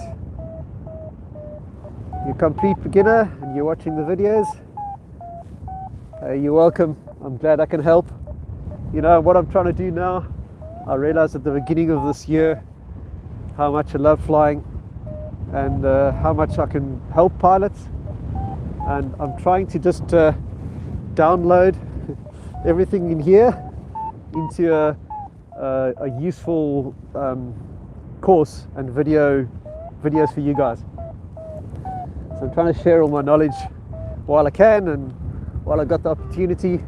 you're a complete beginner and you're watching the videos. You're welcome. I'm glad I can help. You know what I'm trying to do now? I realized at the beginning of this year how much I love flying and how much I can help pilots, and I'm trying to just download everything in here into a useful course and videos for you guys. So I'm trying to share all my knowledge while I can and while I got the opportunity,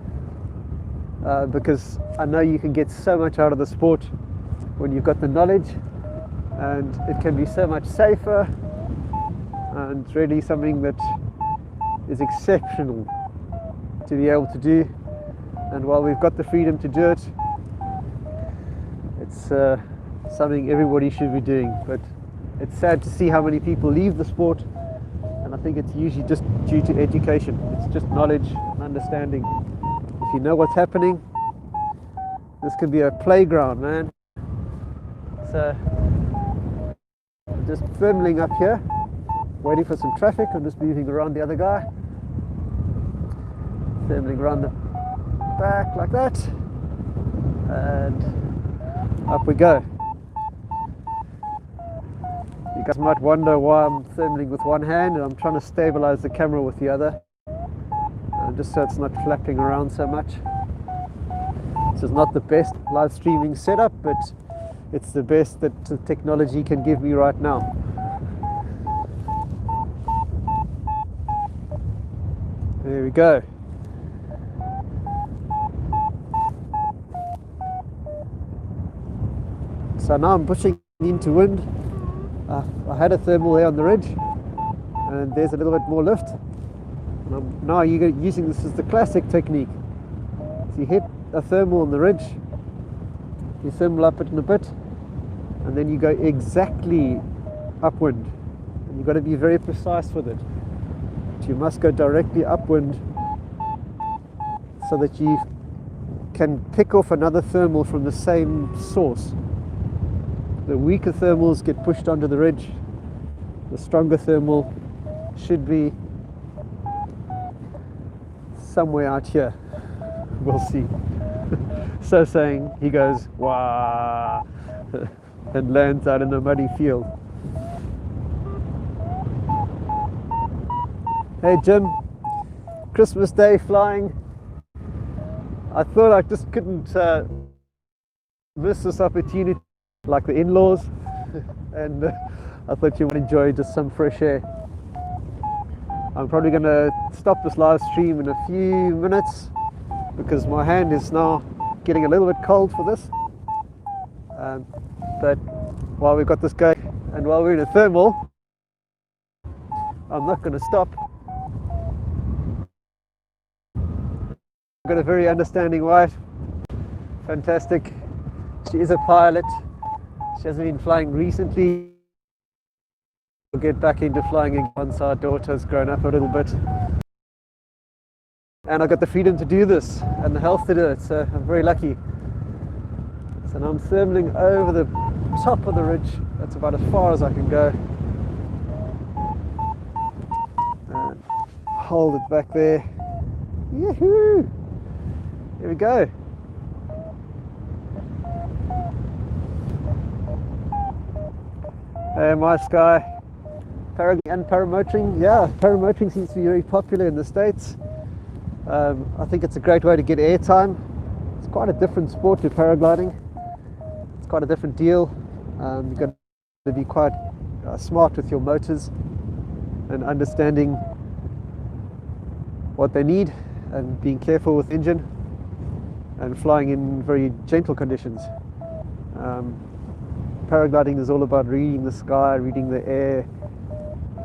because I know you can get so much out of the sport when you've got the knowledge, and it can be so much safer, and it's really something that is exceptional to be able to do. And while we've got the freedom to do it, it's something everybody should be doing. But it's sad to see how many people leave the sport, and I think it's usually just due to education. It's just knowledge and understanding. If you know what's happening, this can be a playground, man. So I'm just firming up here, waiting for some traffic. I'm just moving around the other guy, firming around the back like that, and up we go. You guys might wonder why I'm thermaling with one hand and I'm trying to stabilize the camera with the other, just so it's not flapping around so much. This is not the best live streaming setup, but it's the best that the technology can give me right now. There we go. So now I'm pushing into wind. I had a thermal there on the ridge, and there's a little bit more lift. And I'm now using this as the classic technique. So you hit a thermal on the ridge, you thermal up it in a bit, and then you go exactly upwind. And you've got to be very precise with it. But you must go directly upwind so that you can pick off another thermal from the same source. The weaker thermals get pushed onto the ridge. The stronger thermal should be somewhere out here. We'll see. So saying, he goes, "Wah," and lands out in a muddy field. Hey Jim, Christmas Day flying. I thought I just couldn't miss this opportunity, like the in-laws, and I thought you would enjoy just some fresh air. I'm probably going to stop this live stream in a few minutes because my hand is now getting a little bit cold for this, but while we've got this going and while we're in a thermal, I'm not going to stop. I've got a very understanding wife. Fantastic. She is a pilot. She hasn't been flying recently. We'll get back into flying again once our daughter's grown up a little bit. And I got the freedom to do this and the health to do it, so I'm very lucky. So now I'm thermaling over the top of the ridge. That's about as far as I can go. And hold it back there. Yahoo! Here we go. My sky. Paragliding and paramotoring. Yeah, paramotoring seems to be very popular in the States. I think it's a great way to get airtime. It's quite a different sport to paragliding. It's quite a different deal. You've got to be quite smart with your motors and understanding what they need and being careful with engine and flying in very gentle conditions. Paragliding is all about reading the sky, reading the air,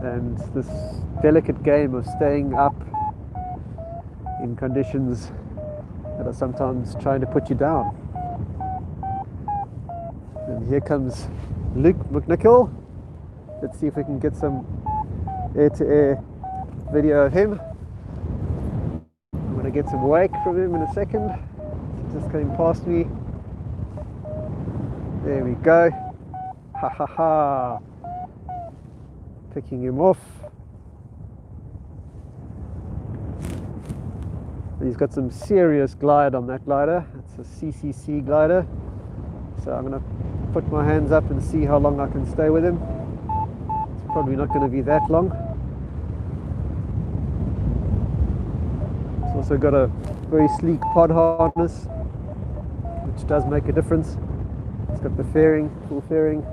and this delicate game of staying up in conditions that are sometimes trying to put you down. And here comes Luke McNichol. Let's see if we can get some air-to-air video of him. I'm going to get some wake from him in a second. He's just coming past me. There we go. Ha ha ha. Picking him off. He's got some serious glide on that glider. It's a CCC glider. So I'm going to put my hands up and see how long I can stay with him. It's probably not going to be that long. It's also got a very sleek pod harness, which does make a difference. It's got the fairing, full fairing.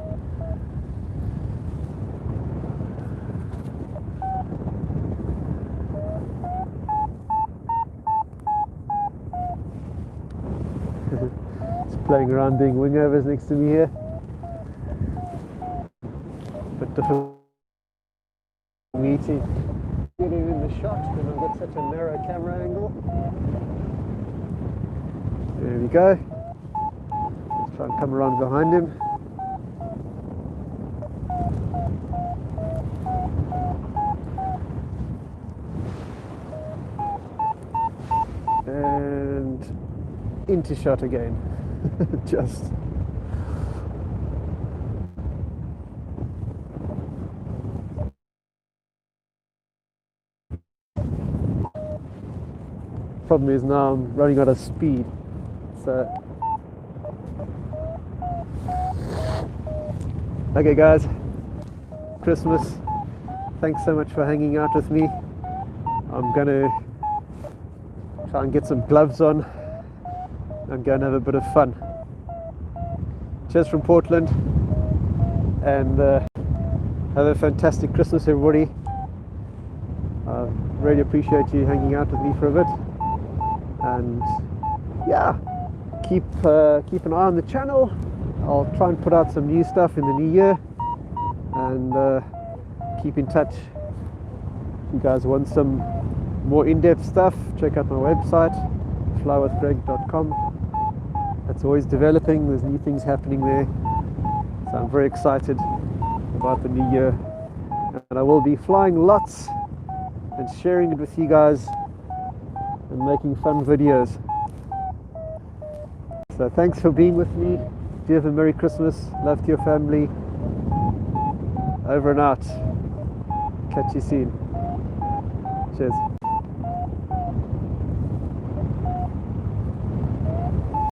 Playing around doing wing overs next to me here. But difficult for me to get him in the shot because I've got such a narrow camera angle. There we go. Let's try and come around behind him. And into shot again. Just problem is now I'm running out of speed, so okay guys, Christmas, thanks so much for hanging out with me. I'm gonna try and get some gloves on and go and have a bit of fun. Cheers from Portland, and have a fantastic Christmas everybody. I really appreciate you hanging out with me for a bit, and yeah, keep an eye on the channel. I'll try and put out some new stuff in the new year, and keep in touch. If you guys want some more in-depth stuff, check out my website, flywithgreg.com. It's always developing, there's new things happening there, so I'm very excited about the new year, and I will be flying lots and sharing it with you guys and making fun videos. So thanks for being with me. Do have a Merry Christmas, love to your family, over and out, catch you soon, cheers.